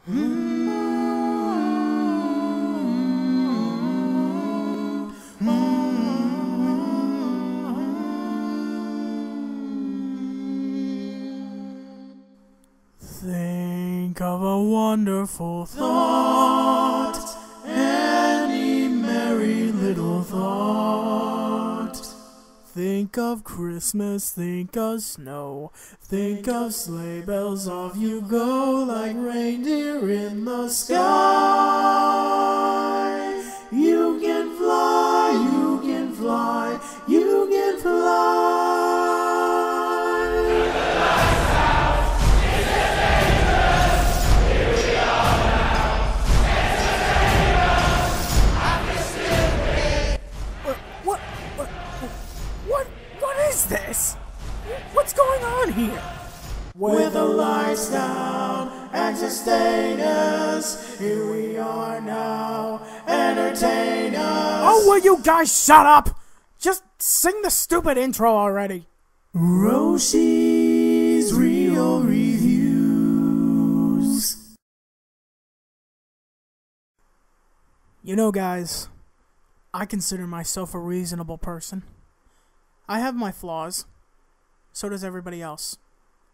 Think of a wonderful thought, any merry little thought. Think of Christmas, think of snow, think of sleigh bells, off you go like reindeer in the sky. You can fly, you can fly, you can fly. What is this? What's going on here? With the lights down and sustain us, here we are now, entertain us. Oh, will you guys shut up? Just sing the stupid intro already. Roshi's Real Reviews. You know, guys, I consider myself a reasonable person. I have my flaws. So does everybody else.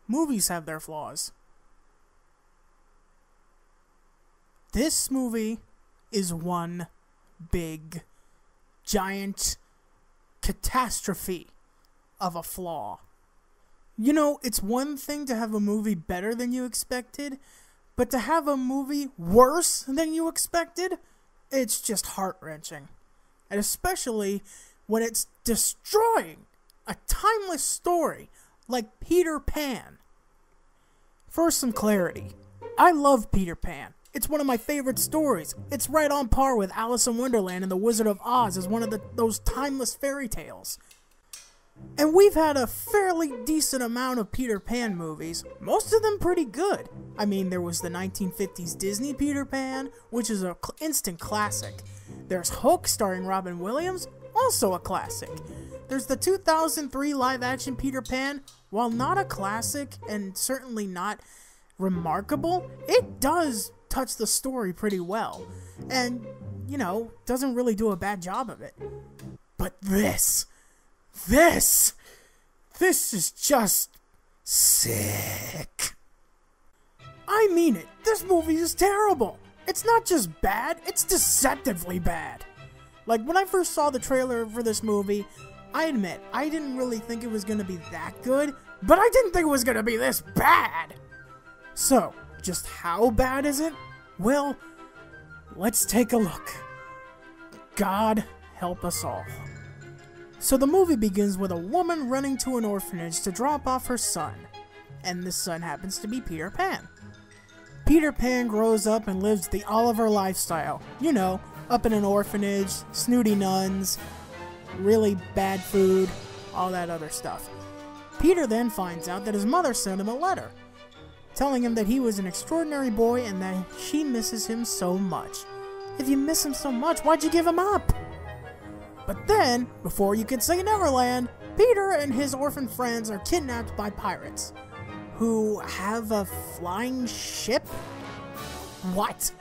Movies have their flaws. This movie is one big, giant catastrophe of a flaw. You know, it's one thing to have a movie better than you expected, but to have a movie worse than you expected, it's just heart-wrenching. And especially when it's destroying a timeless story like Peter Pan. For some clarity, I love Peter Pan. It's one of my favorite stories. It's right on par with Alice in Wonderland and The Wizard of Oz as one of those timeless fairy tales. And we've had a fairly decent amount of Peter Pan movies, most of them pretty good. I mean, there was the 1950s Disney Peter Pan, which is an instant classic. There's Hook starring Robin Williams, also a classic. There's the 2003 live-action Peter Pan. While not a classic and certainly not remarkable, it does touch the story pretty well. And, you know, doesn't really do a bad job of it. But this is just sick. I mean it. This movie is terrible. It's not just bad, it's deceptively bad. Like, when I first saw the trailer for this movie, I admit, I didn't really think it was going to be that good, but I didn't think it was going to be this bad. So, just how bad is it? Well, let's take a look. God help us all. So the movie begins with a woman running to an orphanage to drop off her son, and this son happens to be Peter Pan. Peter Pan grows up and lives the Oliver lifestyle. You know, up in an orphanage, snooty nuns, really bad food, all that other stuff. Peter then finds out that his mother sent him a letter, telling him that he was an extraordinary boy and that she misses him so much. If you miss him so much, why'd you give him up? But then, before you can say Neverland, Peter and his orphan friends are kidnapped by pirates, who have a flying ship? What?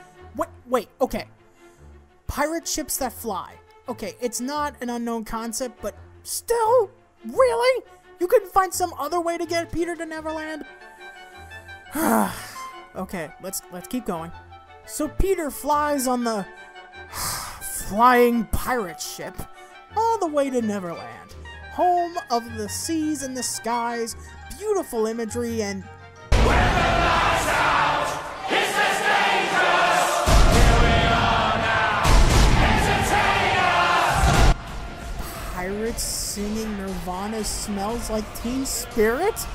Wait, okay. Pirate ships that fly. Okay, it's not an unknown concept, but still? Really? You couldn't find some other way to get Peter to Neverland? Okay, let's keep going. So Peter flies on the flying pirate ship all the way to Neverland, home of the seas and the skies, beautiful imagery, and when the lights out, it's as dangerous. Here we are now, entertain us. Pirates singing Nirvana Smells Like Teen Spirit?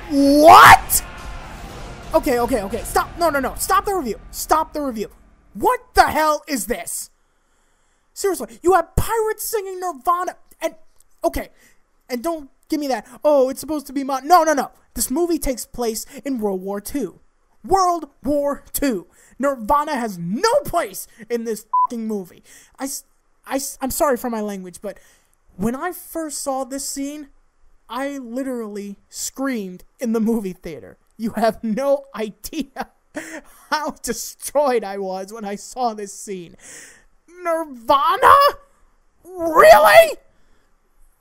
What? Okay. Stop. No. Stop the review. What the hell is this? Seriously, you have pirates singing Nirvana, and don't give me that, oh, it's supposed to be no. This movie takes place in World War II. World War II. Nirvana has no place in this fucking movie. I'm sorry for my language, but when I first saw this scene, I literally screamed in the movie theater. You have no idea. how destroyed I was when I saw this scene. Nirvana? Really?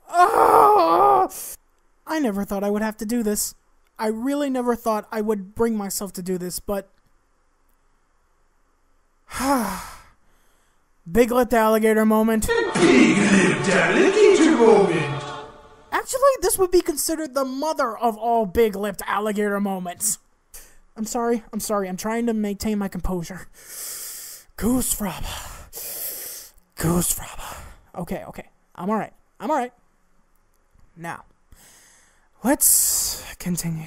Oh, I never thought I would have to do this. I really never thought I would bring myself to do this, but... Big-lipped alligator moment. Big-lipped alligator moment. Actually, this would be considered the mother of all big-lipped alligator moments. I'm sorry. I'm trying to maintain my composure. Goose fraba. Okay. I'm alright. Now, let's continue.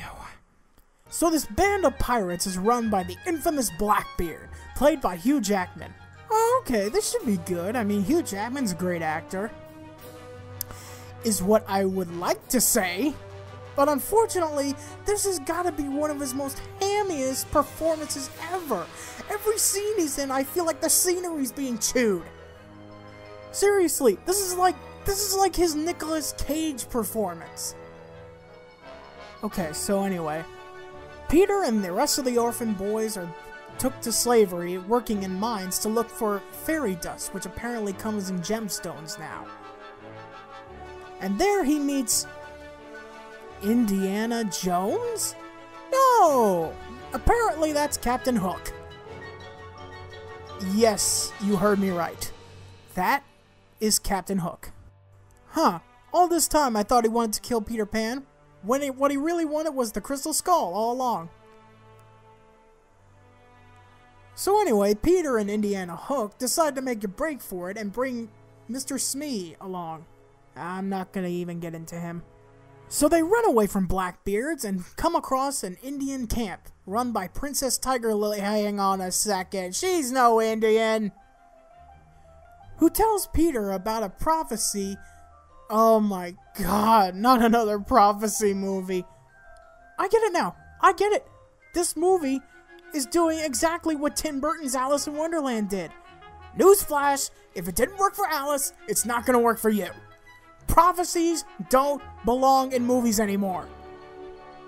So this band of pirates is run by the infamous Blackbeard, played by Hugh Jackman. Okay, this should be good. I mean, Hugh Jackman's a great actor, is what I would like to say. But unfortunately, this has got to be one of his most hammiest performances ever. Every scene he's in, I feel like the scenery's being chewed. Seriously, this is like his Nicolas Cage performance. Okay, so anyway, Peter and the rest of the orphan boys are took to slavery, working in mines to look for fairy dust, which apparently comes in gemstones now. And there he meets Indiana Jones? No! Apparently that's Captain Hook. Yes, you heard me right. That is Captain Hook. Huh. All this time I thought he wanted to kill Peter Pan, when what he really wanted was the Crystal Skull all along. So anyway, Peter and Indiana Hook decide to make a break for it and bring Mr. Smee along. I'm not gonna even get into him. So they run away from Blackbeards and come across an Indian camp run by Princess Tiger Lily. Hang on a second, she's no Indian. Who tells Peter about a prophecy. Oh my god, not another prophecy movie. I get it now. I get it. This movie is doing exactly what Tim Burton's Alice in Wonderland did. Newsflash, if it didn't work for Alice, it's not gonna work for you. Prophecies don't belong in movies anymore.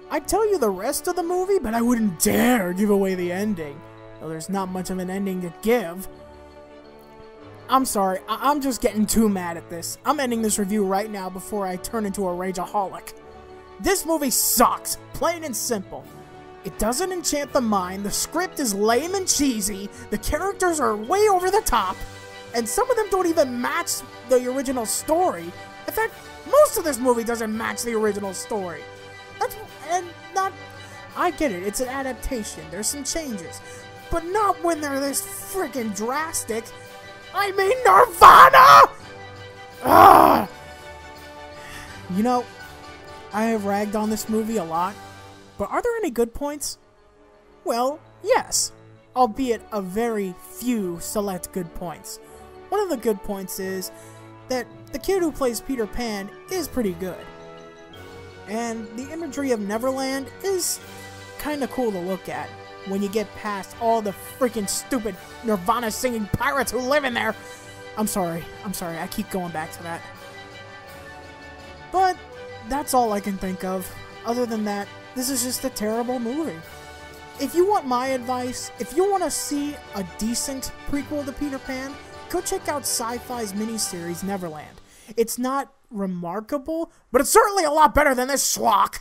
I'd tell you the rest of the movie, but I wouldn't dare give away the ending. Though there's not much of an ending to give. I'm sorry, I'm just getting too mad at this. I'm ending this review right now before I turn into a rageaholic. This movie sucks, plain and simple. It doesn't enchant the mind, the script is lame and cheesy, the characters are way over the top, and some of them don't even match the original story. In fact, most of this movie doesn't match the original story. I get it, it's an adaptation, there's some changes, but not when they're this freaking drastic. I mean Nirvana! Ugh! You know, I have ragged on this movie a lot, but are there any good points? Well, yes, albeit a very few select good points. One of the good points is that the kid who plays Peter Pan is pretty good. And the imagery of Neverland is kinda cool to look at when you get past all the freaking stupid Nirvana singing pirates who live in there. I'm sorry, I keep going back to that. But that's all I can think of. Other than that, this is just a terrible movie. If you want my advice, if you want to see a decent prequel to Peter Pan, go check out Sci-Fi's miniseries Neverland. It's not remarkable, but it's certainly a lot better than this schlock.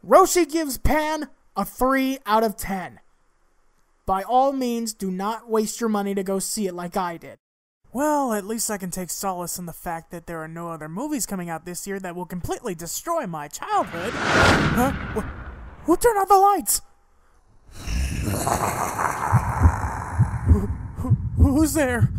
Roshi gives Pan a 3 out of 10. By all means, do not waste your money to go see it like I did. Well, at least I can take solace in the fact that there are no other movies coming out this year that will completely destroy my childhood. Huh? Who turned out the lights? Who's there?